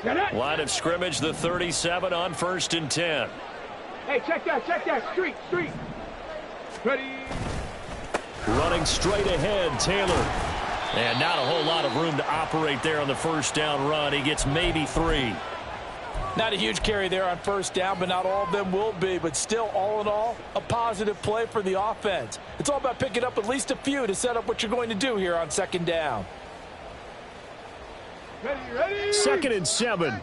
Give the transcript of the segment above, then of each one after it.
Line of scrimmage, the 37 on 1st and 10. Hey, check that. Street. Ready. Running straight ahead, Taylor. And not a whole lot of room to operate there on the first down run. He gets maybe 3. Not a huge carry there on first down, but not all of them will be. But still, all in all, a positive play for the offense. It's all about picking up at least a few to set up what you're going to do here on 2nd down. Ready. 2nd and 7.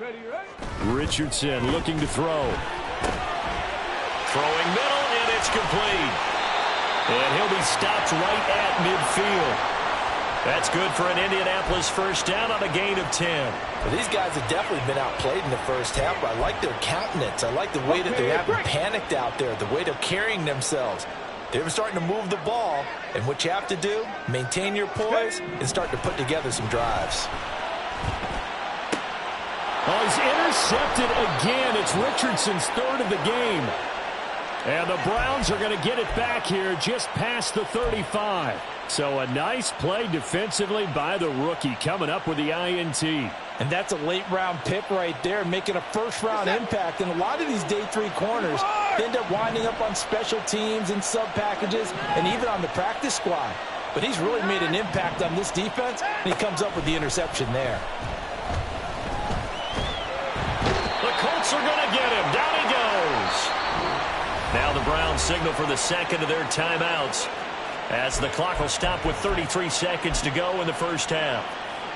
Ready. Richardson looking to throw. Throwing middle, and it's complete. And he'll be stopped right at midfield. That's good for an Indianapolis first down on a gain of 10. Well, these guys have definitely been outplayed in the first half, but I like their countenance. I like the way that they haven't panicked out there, the way they're carrying themselves. They're starting to move the ball, and what you have to do, maintain your poise and start to put together some drives. Oh, he's intercepted again. It's Richardson's 3rd of the game. And the Browns are going to get it back here just past the 35. So a nice play defensively by the rookie coming up with the INT. And that's a late-round pick right there, making a first-round impact. And a lot of these day 3 corners end up winding up on special teams and sub-packages and even on the practice squad. But he's really made an impact on this defense, and he comes up with the interception there. The Colts are going to get him. Down he goes. Now the Browns signal for the second of their timeouts, as the clock will stop with 33 seconds to go in the first half.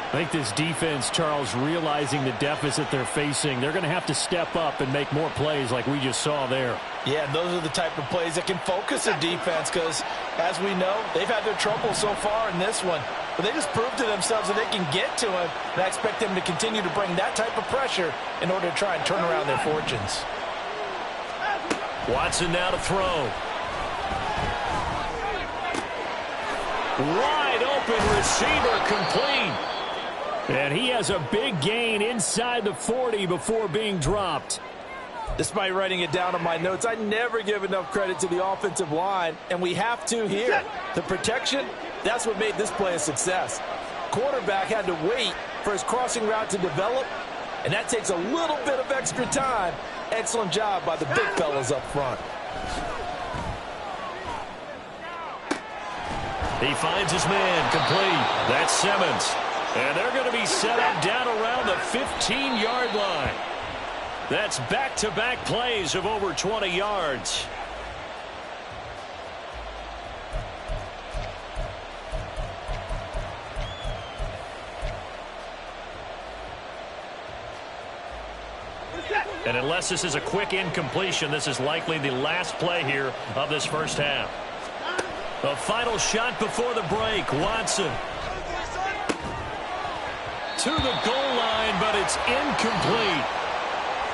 I think this defense, Charles, realizing the deficit they're facing, they're going to have to step up and make more plays like we just saw there. Yeah, those are the type of plays that can focus their defense because, as we know, they've had their trouble so far in this one. But they just proved to themselves that they can get to him, and I expect them to continue to bring that type of pressure in order to try and turn around their fortunes. Watson now to throw. Wide open receiver, complete. And he has a big gain inside the 40 before being dropped. Despite writing it down on my notes, I never give enough credit to the offensive line, and we have to here. The protection, that's what made this play a success. Quarterback had to wait for his crossing route to develop, and that takes a little bit of extra time. Excellent job by the big fellas up front. He finds his man, complete. That's Simmons. And they're going to be set up down around the 15-yard line. That's back-to-back plays of over 20 yards. And unless this is a quick incompletion, this is likely the last play here of this first half. A final shot before the break. Watson to the goal line, but it's incomplete.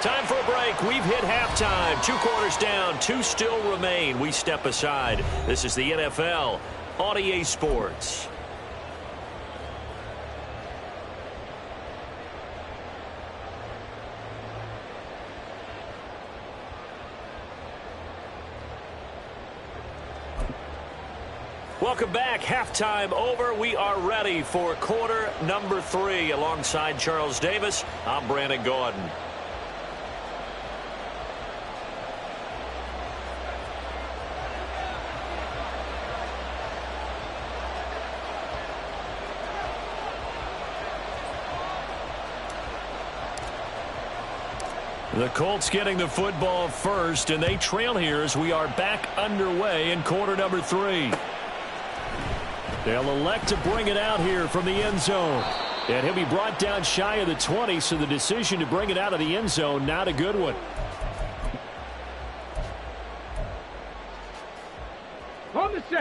Time for a break. We've hit halftime. 2 quarters down, 2 still remain. We step aside. This is the NFL on EA Sports. Welcome back. Halftime over. We are ready for quarter number 3. Alongside Charles Davis, I'm Brandon Gaudin. The Colts getting the football first, and they trail here as we are back underway in quarter number 3. They'll elect to bring it out here from the end zone. And he'll be brought down shy of the 20, so the decision to bring it out of the end zone, not a good one.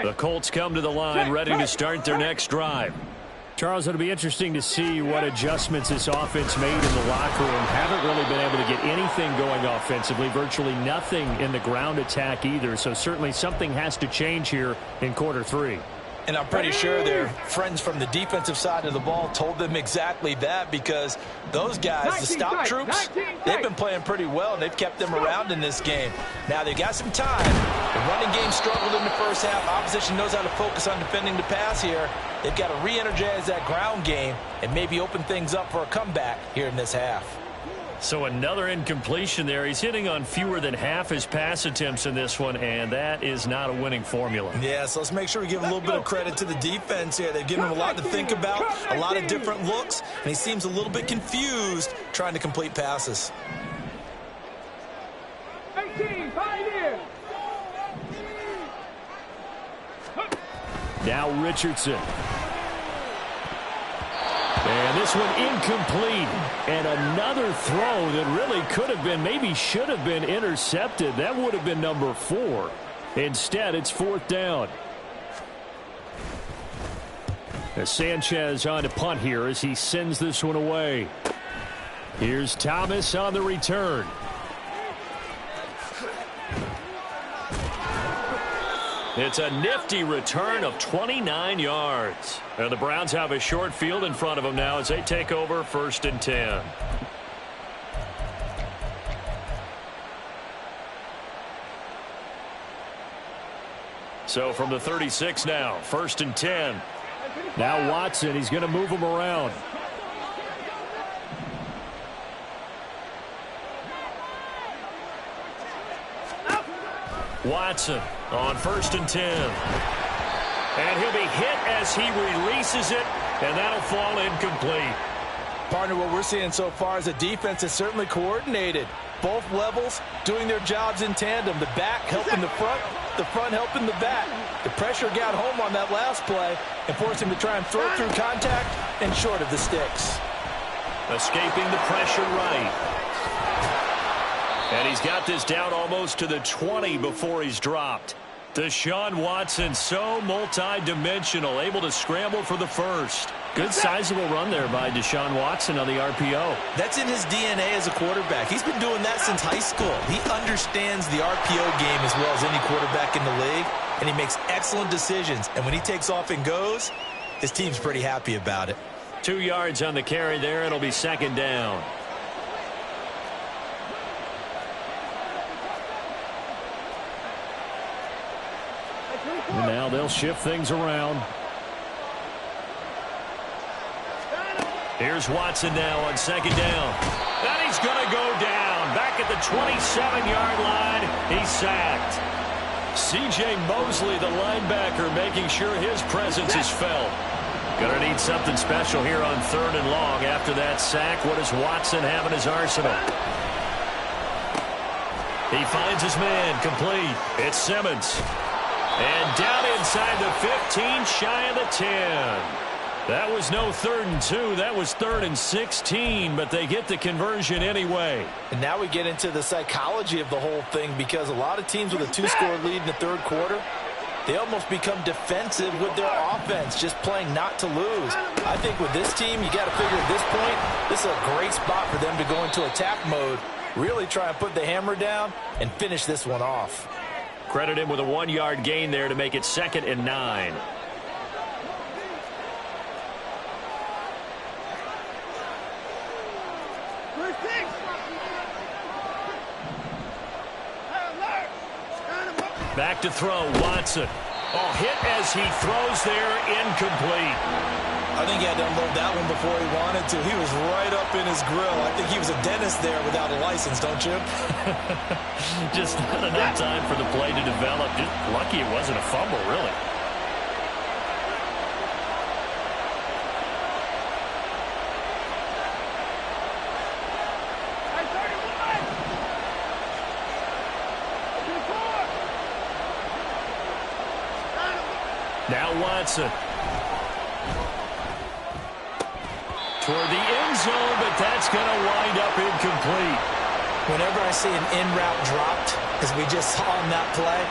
The Colts come to the line, ready to start their next drive. Charles, it'll be interesting to see what adjustments this offense made in the locker room. Haven't really been able to get anything going offensively, virtually nothing in the ground attack either. So certainly something has to change here in quarter 3. And I'm pretty sure their friends from the defensive side of the ball told them exactly that, because those guys, the stop troops, they've been playing pretty well. They've kept them around in this game. Now they've got some time. The running game struggled in the first half. Opposition knows how to focus on defending the pass here. They've got to re-energize that ground game and maybe open things up for a comeback here in this half. So another incompletion there. He's hitting on fewer than half his pass attempts in this one, and that is not a winning formula. Yeah, so let's make sure we give a little bit of credit to the defense here. They've given him a lot to think about, a lot of different looks, and he seems a little bit confused trying to complete passes. 18, Pioneer. Now Richardson. And this one incomplete. And another throw that really could have been, maybe should have been intercepted. That would have been number 4. Instead, it's 4th down. As Sanchez on to punt here as he sends this one away. Here's Thomas on the return. It's a nifty return of 29 yards. And the Browns have a short field in front of them now as they take over 1st and 10. So from the 36 now, 1st and 10. Now Watson, he's going to move him around. Watson on 1st and 10. And he'll be hit as he releases it, and that'll fall incomplete. Partner, what we're seeing so far is a defense that's certainly coordinated. Both levels doing their jobs in tandem. The back helping the front helping the back. The pressure got home on that last play and forced him to try and throw through contact and short of the sticks. Escaping the pressure right. And he's got this down almost to the 20 before he's dropped. Deshaun Watson, so multi-dimensional, able to scramble for the first. Good sizable run there by Deshaun Watson on the RPO. That's in his DNA as a quarterback. He's been doing that since high school. He understands the RPO game as well as any quarterback in the league, and he makes excellent decisions. And when he takes off and goes, his team's pretty happy about it. 2 yards on the carry there. It'll be 2nd down. And now they'll shift things around. Here's Watson now on 2nd down. And he's going to go down. Back at the 27-yard line. He's sacked. C.J. Mosley, the linebacker, making sure his presence is felt. Going to need something special here on 3rd and long. After that sack, what does Watson have in his arsenal? He finds his man, complete. It's Simmons. And down inside the 15, shy of the 10. That was no 3rd and 2. That was 3rd and 16, but they get the conversion anyway. And now we get into the psychology of the whole thing, because a lot of teams with a 2-score lead in the 3rd quarter, they almost become defensive with their offense, just playing not to lose. I think with this team, you got to figure at this point, this is a great spot for them to go into attack mode, really try and put the hammer down and finish this one off. Credit him with a 1-yard gain there to make it 2nd and 9. Back to throw, Watson. Oh, hit as he throws there, incomplete. I think he had to unload that one before he wanted to. He was right up in his grill. I think he was a dentist there without a license, don't you? Just not enough time for the play to develop. Just lucky it wasn't a fumble, really. Now Watson. Toward the end zone, but that's going to wind up incomplete. Whenever I see an in route dropped, as we just saw on that play,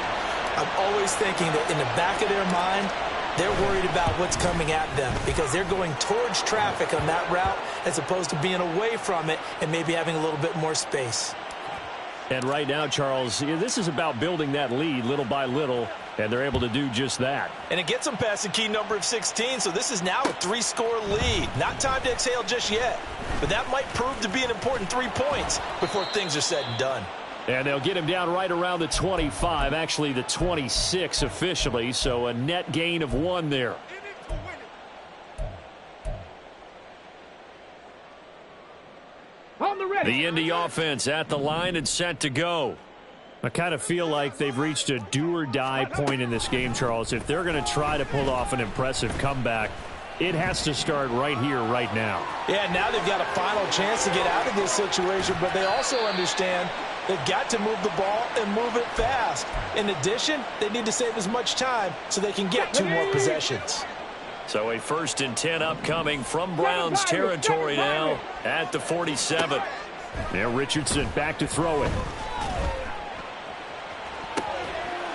I'm always thinking that in the back of their mind, they're worried about what's coming at them, because they're going towards traffic on that route as opposed to being away from it and maybe having a little bit more space. And right now, Charles, this is about building that lead little by little And they're able to do just that. And it gets them past the key number of 16, so this is now a 3-score lead. Not time to exhale just yet, but that might prove to be an important 3 points before things are said and done. And they'll get him down right around the 25, actually the 26 officially, so a net gain of 1 there. On the ready. The Indy offense at the line and set to go. I kind of feel like they've reached a do-or-die point in this game, Charles. If they're going to try to pull off an impressive comeback, it has to start right here, right now. Yeah, now they've got a final chance to get out of this situation, but they also understand they've got to move the ball and move it fast. In addition, they need to save as much time so they can get 2 more possessions. So a 1st and 10 upcoming from Browns territory now at the 47. Now Richardson back to throw it.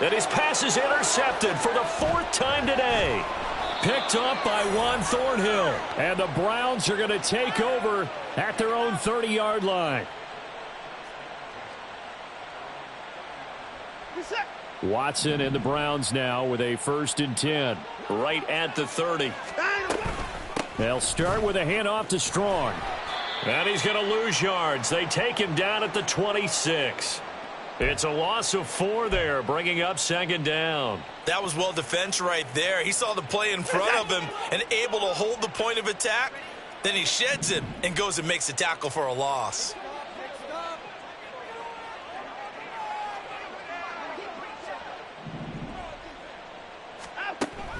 And his pass is intercepted for the 4th time today. Picked up by Juan Thornhill. And the Browns are going to take over at their own 30-yard line. Watson and the Browns now with a 1st and 10. Right at the 30. They'll start with a handoff to Strong. And he's going to lose yards. They take him down at the 26. It's a loss of 4 there, bringing up 2nd down. That was well defense right there. He saw the play in front of him and able to hold the point of attack. Then he sheds him and goes and makes a tackle for a loss.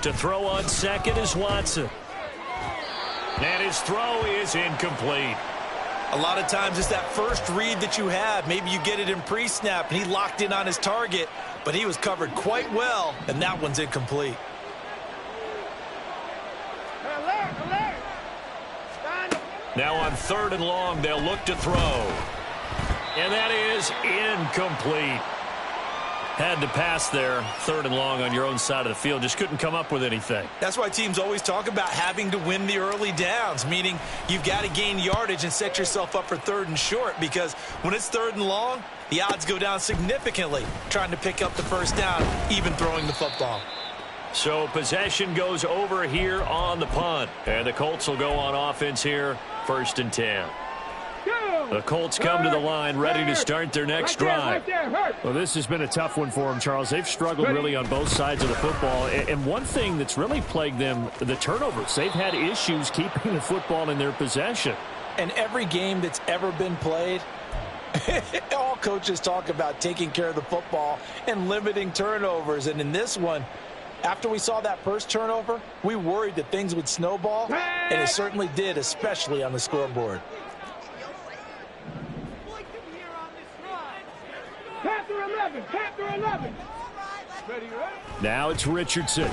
To throw on 2nd is Watson. And his throw is incomplete. A lot of times it's that first read that you have. Maybe you get it in pre-snap and he locked in on his target, but he was covered quite well, and that one's incomplete. Now on 3rd and long, they'll look to throw. And that is incomplete. Had to pass there, 3rd and long on your own side of the field. Just couldn't come up with anything. That's why teams always talk about having to win the early downs, meaning you've got to gain yardage and set yourself up for 3rd and short, because when it's 3rd and long, the odds go down significantly trying to pick up the 1st down, even throwing the football. So possession goes over here on the punt. And the Colts will go on offense here, 1st and 10. The Colts come to the line ready to start their next drive. Well, this has been a tough one for them, Charles. They've struggled really on both sides of the football. And one thing that's really plagued them, the turnovers. They've had issues keeping the football in their possession. And every game that's ever been played, all coaches talk about taking care of the football and limiting turnovers. And in this one, after we saw that first turnover, we worried that things would snowball, and it certainly did, especially on the scoreboard. Chapter 11. Now it's Richardson.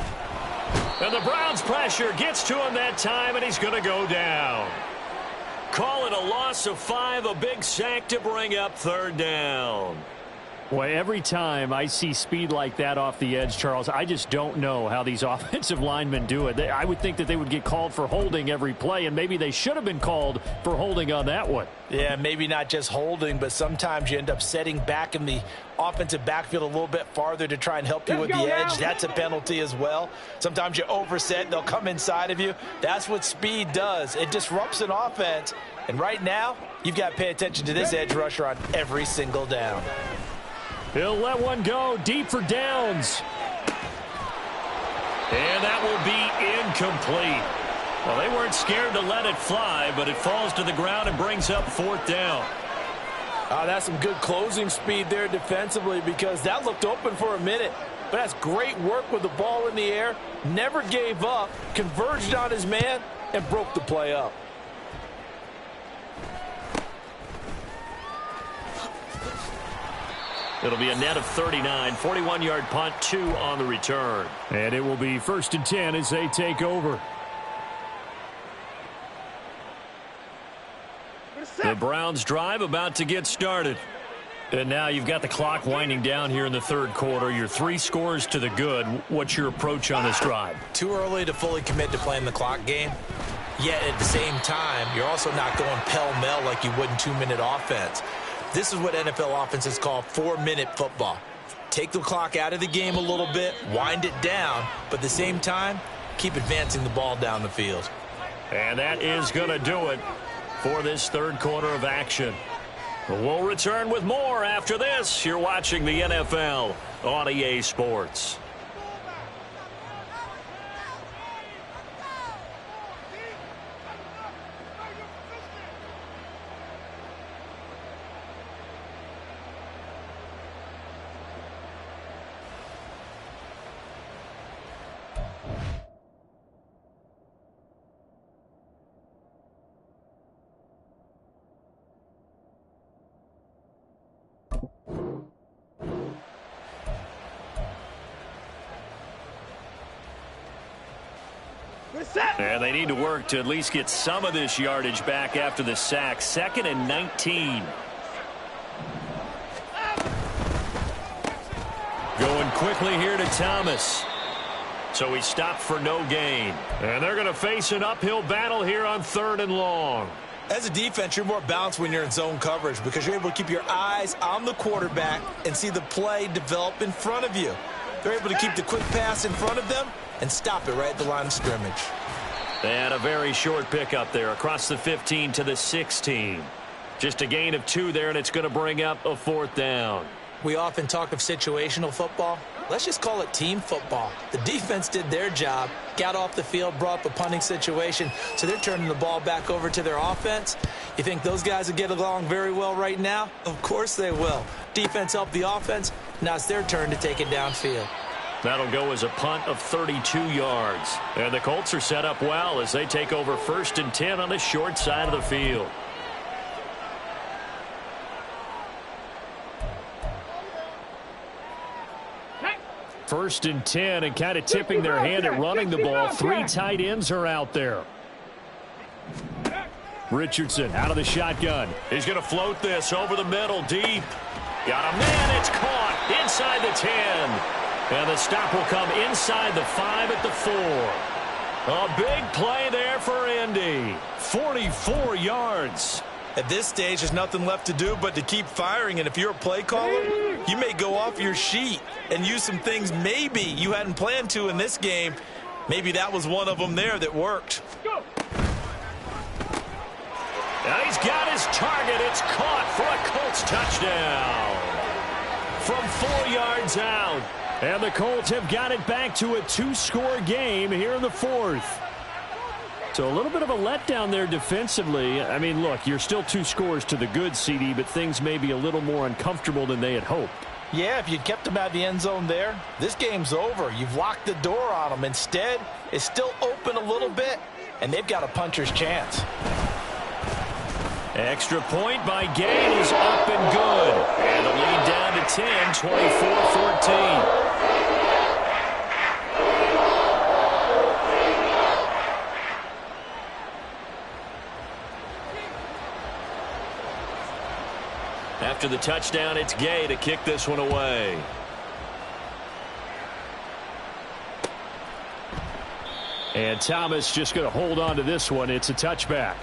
And the Browns pressure gets to him that time, and he's going to go down. Call it a loss of 5, a big sack to bring up 3rd down. Boy, every time I see speed like that off the edge, Charles, I just don't know how these offensive linemen do it. I would think that they would get called for holding every play, and maybe they should have been called for holding on that one. Yeah, maybe not just holding, but sometimes you end up setting back in the offensive backfield a little bit farther to try and help you with the edge. That's a penalty as well. Sometimes you overset, they'll come inside of you. That's what speed does. It disrupts an offense, and right now, you've got to pay attention to this edge rusher on every single down. He'll let one go deep for Downs. And that will be incomplete. Well, they weren't scared to let it fly, but it falls to the ground and brings up 4th down. That's some good closing speed there defensively, because that looked open for a minute. But that's great work with the ball in the air. Never gave up, converged on his man, and broke the play up. It'll be a net of 39, 41-yard punt, 2 on the return. And it will be 1st and 10 as they take over. The Browns drive about to get started. And now you've got the clock winding down here in the 3rd quarter. You're 3 scores to the good. What's your approach on this drive? Too early to fully commit to playing the clock game. Yet at the same time, you're also not going pell-mell like you would in 2-minute offense. This is what NFL offenses call 4-minute football. take the clock out of the game a little bit, wind it down, but at the same time, keep advancing the ball down the field. And that is going to do it for this third quarter of action. We'll return with more after this. You're watching the NFL on EA Sports. And they need to work to at least get some of this yardage back after the sack. 2nd and 19. Going quickly here to Thomas. So he stopped for no gain. And they're going to face an uphill battle here on 3rd and long. As a defense, you're more balanced when you're in zone coverage because you're able to keep your eyes on the quarterback and see the play develop in front of you. They're able to keep the quick pass in front of them and stop it right at the line of scrimmage. And a very short pickup there across the 15 to the 16. Just a gain of 2 there, and it's going to bring up a 4th down. We often talk of situational football. Let's just call it team football. The defense did their job, got off the field, brought up a punting situation, so they're turning the ball back over to their offense. You think those guys will get along very well right now? Of course they will. Defense helped the offense. Now it's their turn to take it downfield. That'll go as a punt of 32 yards. And the Colts are set up well as they take over 1st and 10 on the short side of the field. First and 10, and kind of tipping their hand at running the ball. 3 tight ends are out there. Richardson out of the shotgun. He's going to float this over the middle, deep. Got a man, it's caught inside the 10. And the stop will come inside the 5 at the 4. A big play there for Indy. 44 yards. At this stage, there's nothing left to do but to keep firing. And if you're a play caller, you may go off your sheet and use some things maybe you hadn't planned to in this game. Maybe that was one of them there that worked. Now he's got his target. It's caught for a Colts touchdown. From 4 yards out. And the Colts have got it back to a 2-score game here in the 4th. So a little bit of a letdown there defensively. I mean, look, you're still 2 scores to the good, CD, but things may be a little more uncomfortable than they had hoped. Yeah, if you'd kept them out of the end zone there, this game's over. You've locked the door on them. Instead, it's still open a little bit, and they've got a puncher's chance. Extra point by Gay is up and good. And the lead down to 10, 24-14. After the touchdown, it's Gay to kick this one away. And Thomas just going to hold on to this one. It's a touchback.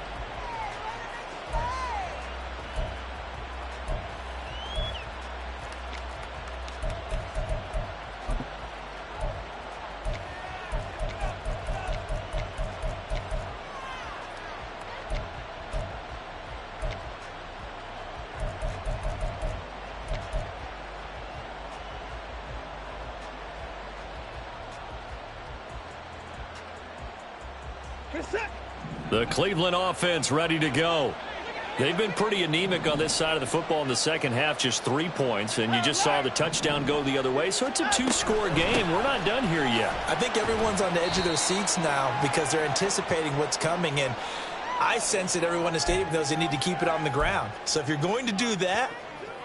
The Cleveland offense ready to go. They've been pretty anemic on this side of the football in the second half, just 3 points, and you just saw the touchdown go the other way, so it's a 2-score game. We're not done here yet. I think everyone's on the edge of their seats now because they're anticipating what's coming, and I sense that everyone in the stadium knows they need to keep it on the ground. So if you're going to do that,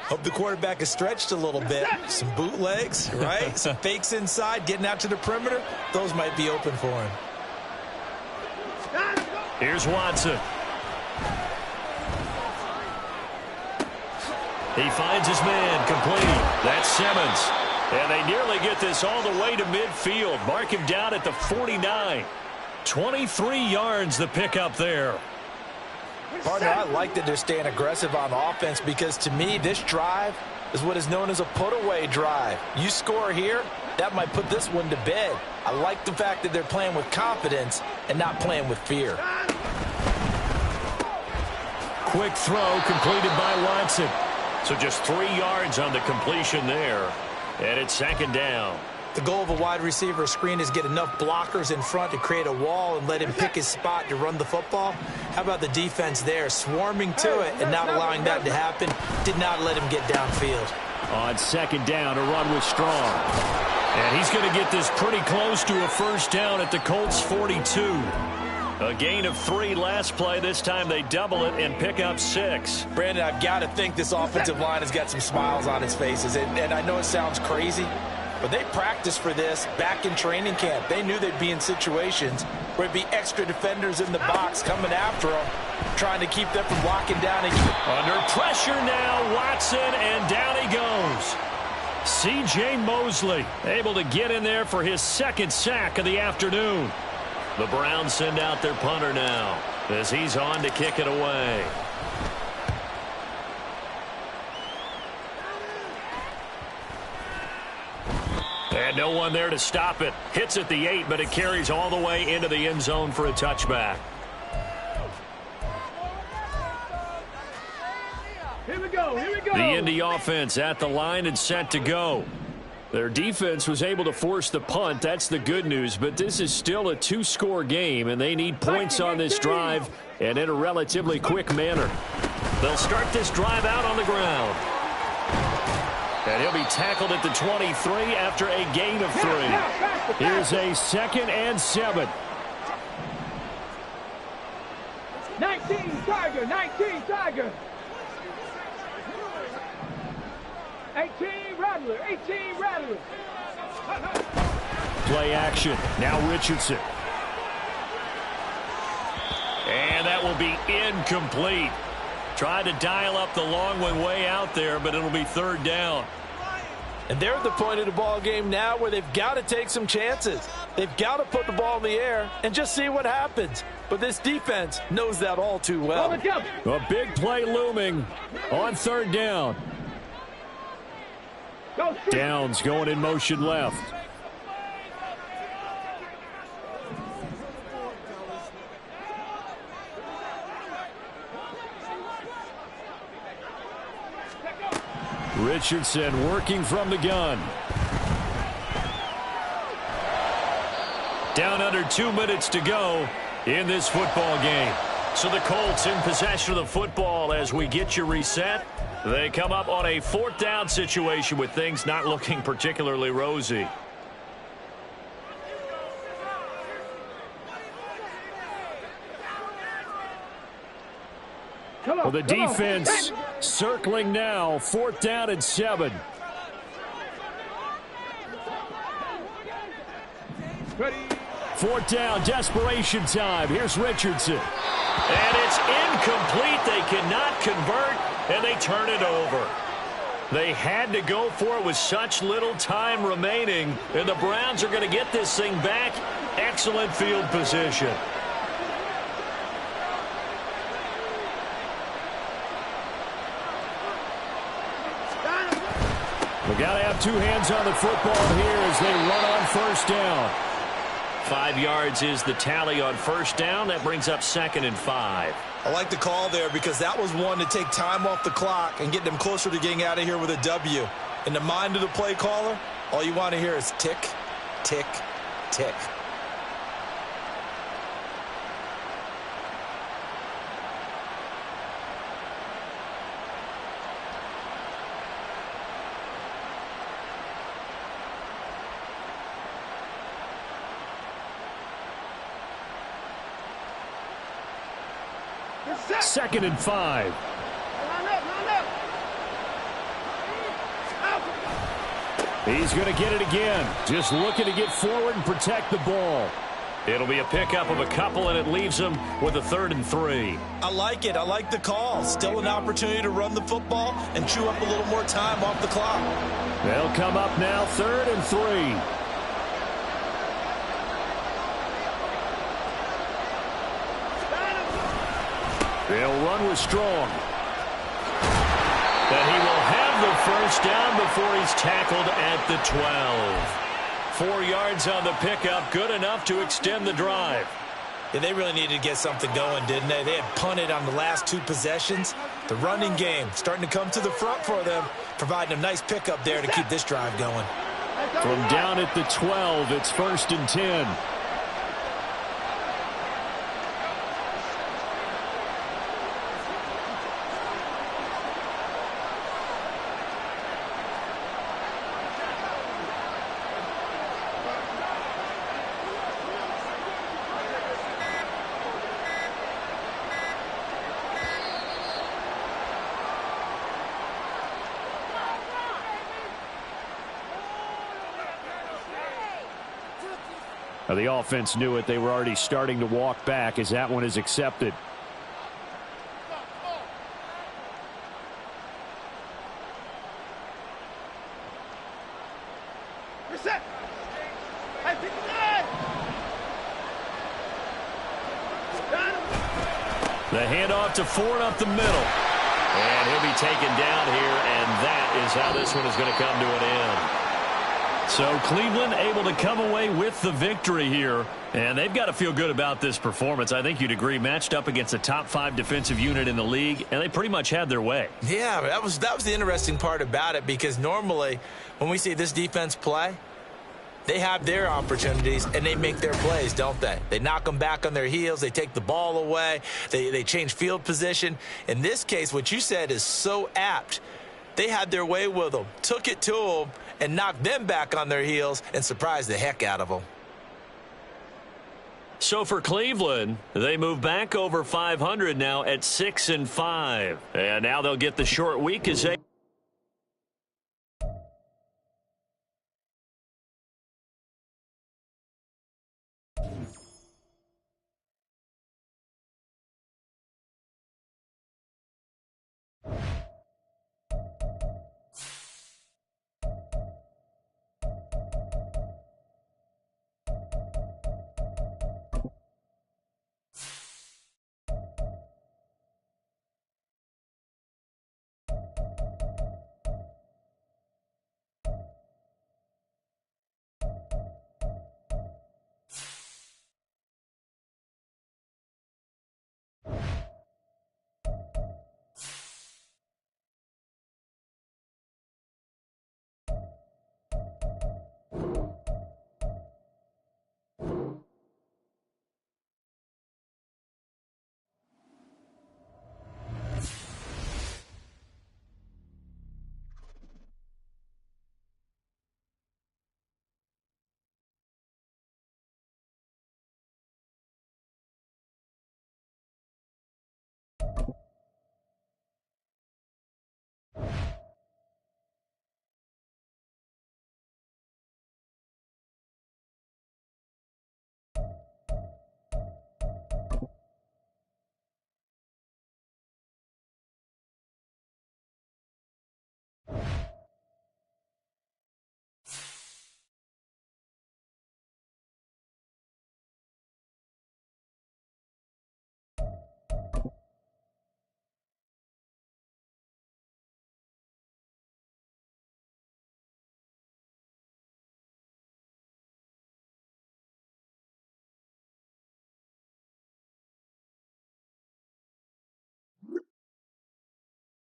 hope the quarterback is stretched a little bit. Some bootlegs, right? Some fakes inside, getting out to the perimeter. Those might be open for him. Here's Watson. He finds his man complete. That's Simmons. And they nearly get this all the way to midfield. Mark him down at the 49. 23 yards the pickup there. Partner, I like that they're staying aggressive on offense because to me this drive is what is known as a put-away drive. You score here, that might put this one to bed. I like the fact that they're playing with confidence and not playing with fear. Quick throw completed by Watson. So just 3 yards on the completion there. And it's second down. The goal of a wide receiver screen is get enough blockers in front to create a wall and let him pick his spot to run the football. How about the defense there, swarming to it and not allowing that to happen? Did not let him get downfield. On second down, a run with Strong. And he's going to get this pretty close to a first down at the Colts 42. A gain of 3 last play. This time they double it and pick up 6. Brandon, I've got to think this offensive line has got some smiles on its faces. And I know it sounds crazy, but they practiced for this back in training camp. They knew they'd be in situations where it'd be extra defenders in the box coming after them, trying to keep them from locking down. Under pressure now, Watson, and down he goes. C.J. Mosley able to get in there for his second sack of the afternoon. The Browns send out their punter now as he's on to kick it away. And no one there to stop it. Hits at the 8, but it carries all the way into the end zone for a touchback. Here we go, here we go. The Indy offense at the line and set to go. Their defense was able to force the punt. That's the good news, but this is still a 2-score game, and they need points on this drive and in a relatively quick manner. They'll start this drive out on the ground. And he'll be tackled at the 23 after a gain of 3. Here's a 2nd and 7. 19 Tiger, 19 Tiger. 18 Rattler, 18 Rattler. Play action. Now Richardson. And that will be incomplete. Tried to dial up the long one way out there, but it'll be 3rd down. And they're at the point of the ball game now where they've got to take some chances. They've got to put the ball in the air and just see what happens. But this defense knows that all too well. A big play looming on 3rd down. Downs going in motion left. Richardson working from the gun. Down under 2 minutes to go in this football game. So the Colts in possession of the football as we get you reset. They come up on a 4th down situation with things not looking particularly rosy. Well, the defense circling now. 4th down and 7. Ready. 4th down, desperation time. Here's Richardson. And it's incomplete. They cannot convert, and they turn it over. They had to go for it with such little time remaining, and the Browns are going to get this thing back. Excellent field position. We got to have 2 hands on the football here as they run on 1st down. 5 yards is the tally on 1st down. That brings up 2nd and 5. I like the call there because that was one to take time off the clock and get them closer to getting out of here with a W. In the mind of the play caller, all you want to hear is tick, tick, tick. Second and 5. He's going to get it again. Just looking to get forward and protect the ball. It'll be a pickup of a couple, and it leaves them with a 3rd and 3. I like it. I like the call. Still an opportunity to run the football and chew up a little more time off the clock. They'll come up now 3rd and 3. They'll run with Strong. And he will have the first down before he's tackled at the 12. 4 yards on the pickup, good enough to extend the drive. Yeah, they really needed to get something going, didn't they? They had punted on the last 2 possessions. The running game starting to come to the front for them, providing a nice pickup there to keep this drive going. From down at the 12, it's 1st and 10. Now, the offense knew it. They were already starting to walk back as that one is accepted. Reset. The handoff to Ford up the middle. And he'll be taken down here, and that is how this one is going to come to an end. So Cleveland able to come away with the victory here, and they've got to feel good about this performance. I think you'd agree, matched up against a top 5 defensive unit in the league, and they pretty much had their way. Yeah, that was the interesting part about it, because normally when we see this defense play, they have their opportunities and they make their plays, don't they? They knock them back on their heels. They take the ball away. They change field position. In this case, what you said is so apt. They had their way with them, took it to them, and knocked them back on their heels and surprised the heck out of them. So for Cleveland, they move back over 500 now at 6-5. And now they'll get the short week as they